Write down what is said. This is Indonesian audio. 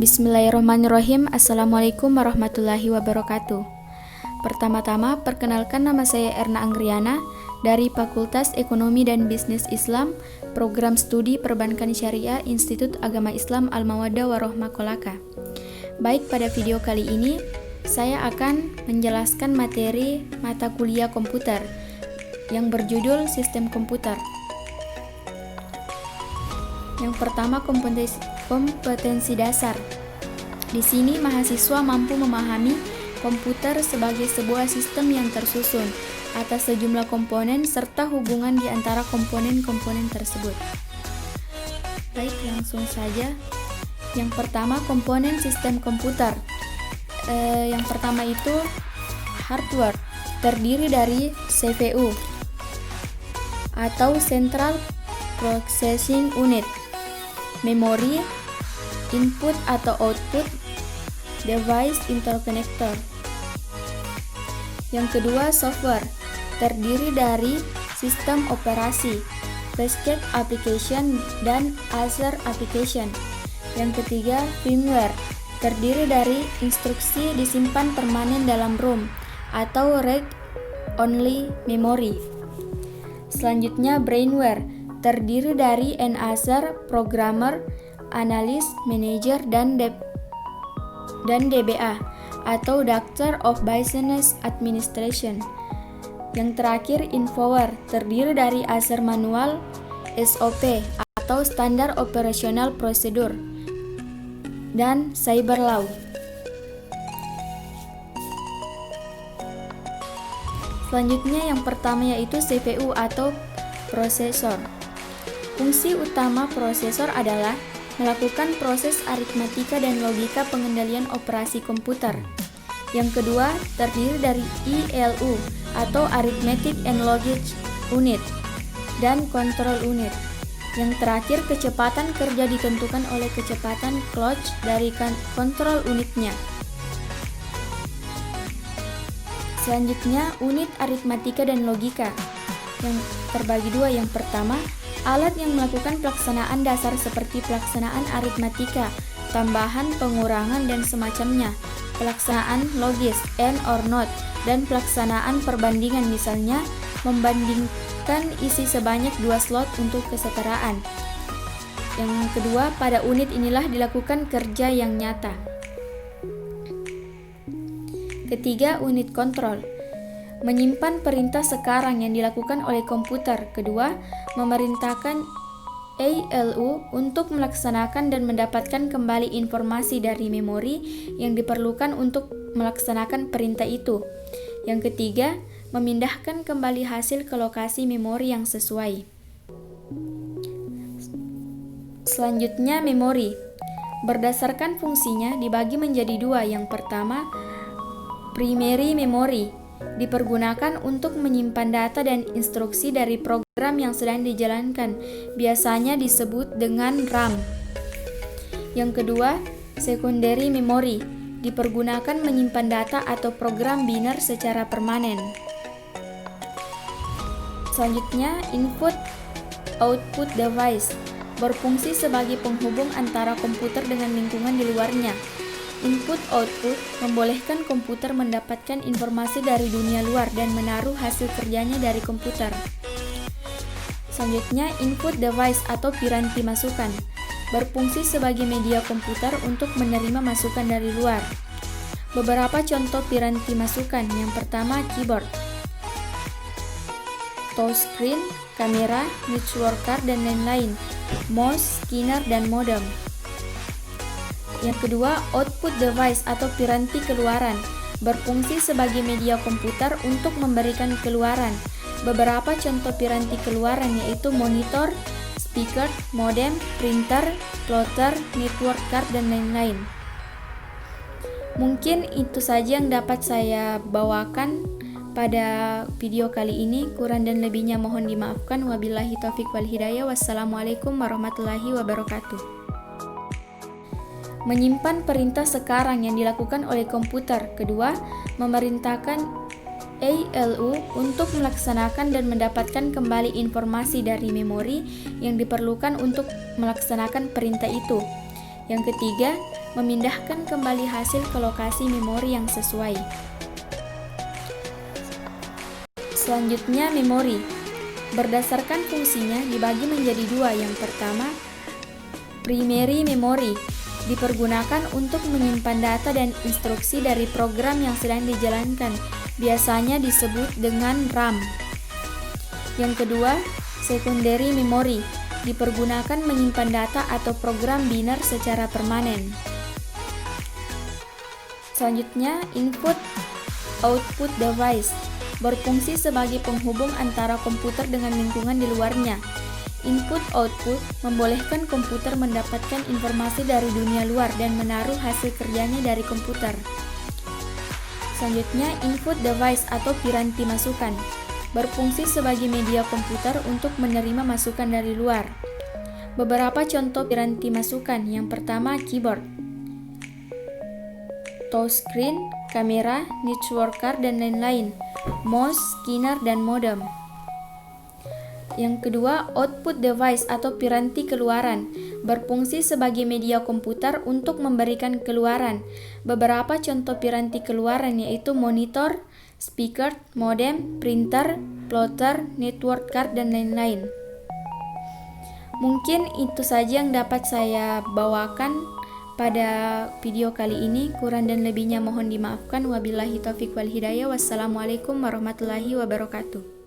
Bismillahirrahmanirrahim. Assalamualaikum warahmatullahi wabarakatuh. Pertama-tama, perkenalkan nama saya Erna Anggriana dari Fakultas Ekonomi dan Bisnis Islam, Program Studi Perbankan Syariah, Institut Agama Islam Al-Mawaddah Warohmah Kolaka. Baik, pada video kali ini saya akan menjelaskan materi mata kuliah komputer yang berjudul Sistem Komputer. Yang pertama, kompetensi dasar. Di sini mahasiswa mampu memahami komputer sebagai sebuah sistem yang tersusun atas sejumlah komponen serta hubungan di antara komponen-komponen tersebut. Baik, langsung saja. Yang pertama, komponen sistem komputer. Yang pertama itu hardware, terdiri dari CPU atau Central Processing Unit, memori, input atau output, device interconnector. Yang kedua, software, terdiri dari sistem operasi, basket application, dan other application. Yang ketiga, firmware, terdiri dari instruksi disimpan permanen dalam ROM atau read-only memory. Selanjutnya, brainware, terdiri dari another, programmer, analis, manager, dan DBA atau Doctor of Business Administration. Yang terakhir, infoware, terdiri dari user manual, SOP atau Standard Operational Procedure, dan cyber law. Selanjutnya yang pertama yaitu CPU atau prosesor. Fungsi utama prosesor adalah melakukan proses aritmatika dan logika pengendalian operasi komputer. Yang kedua, terdiri dari ILU atau Arithmetic and Logic Unit dan Control Unit. Yang terakhir, kecepatan kerja ditentukan oleh kecepatan clock dari kontrol unitnya. Selanjutnya, unit aritmatika dan logika yang terbagi dua. Yang pertama, alat yang melakukan pelaksanaan dasar seperti pelaksanaan aritmatika, tambahan, pengurangan, dan semacamnya, pelaksanaan logis, and or not, dan pelaksanaan perbandingan, misalnya membandingkan isi sebanyak 2 slot untuk kesetaraan. Yang kedua, pada unit inilah dilakukan kerja yang nyata. Ketiga, unit kontrol, menyimpan perintah sekarang yang dilakukan oleh komputer. Kedua, memerintahkan ALU untuk melaksanakan dan mendapatkan kembali informasi dari memori yang diperlukan untuk melaksanakan perintah itu. Yang ketiga, memindahkan kembali hasil ke lokasi memori yang sesuai. Selanjutnya, memori. Berdasarkan fungsinya dibagi menjadi dua. Yang pertama, primary memory, dipergunakan untuk menyimpan data dan instruksi dari program yang sedang dijalankan, biasanya disebut dengan RAM. Yang kedua, secondary memory, dipergunakan menyimpan data atau program biner secara permanen. Selanjutnya, input-output device, berfungsi sebagai penghubung antara komputer dengan lingkungan di luarnya. Input-output membolehkan komputer mendapatkan informasi dari dunia luar dan menaruh hasil kerjanya dari komputer. Selanjutnya, input device atau piranti masukan, berfungsi sebagai media komputer untuk menerima masukan dari luar. Beberapa contoh piranti masukan. Yang pertama, keyboard, touchscreen, kamera, network card, dan lain-lain, mouse, scanner, dan modem. Yang kedua, output device atau piranti keluaran, berfungsi sebagai media komputer untuk memberikan keluaran. Beberapa contoh piranti keluaran yaitu monitor, speaker, modem, printer, plotter, network card, dan lain-lain. Mungkin itu saja yang dapat saya bawakan pada video kali ini. Kurang dan lebihnya mohon dimaafkan. Wabillahi taufik wal hidayah. Wassalamualaikum warahmatullahi wabarakatuh. Menyimpan perintah sekarang yang dilakukan oleh komputer. Kedua, memerintahkan ALU untuk melaksanakan dan mendapatkan kembali informasi dari memori yang diperlukan untuk melaksanakan perintah itu. Yang ketiga, memindahkan kembali hasil ke lokasi memori yang sesuai. Selanjutnya, memori. Berdasarkan fungsinya dibagi menjadi dua. Yang pertama, primary memory, dipergunakan untuk menyimpan data dan instruksi dari program yang sedang dijalankan, biasanya disebut dengan RAM. Yang kedua, secondary memory, dipergunakan menyimpan data atau program biner secara permanen. Selanjutnya, input-output device, berfungsi sebagai penghubung antara komputer dengan lingkungan di luarnya. Input-output membolehkan komputer mendapatkan informasi dari dunia luar dan menaruh hasil kerjanya dari komputer. Selanjutnya, input device atau piranti masukan, berfungsi sebagai media komputer untuk menerima masukan dari luar. Beberapa contoh piranti masukan. Yang pertama, keyboard, touchscreen, kamera, network card, dan lain-lain, mouse, scanner, dan modem. Yang kedua, output device atau piranti keluaran, berfungsi sebagai media komputer untuk memberikan keluaran. Beberapa contoh piranti keluaran yaitu monitor, speaker, modem, printer, plotter, network card, dan lain-lain. Mungkin itu saja yang dapat saya bawakan pada video kali ini. Kurang dan lebihnya mohon dimaafkan. Wabillahi taufiq wal hidayah. Wassalamualaikum warahmatullahi wabarakatuh.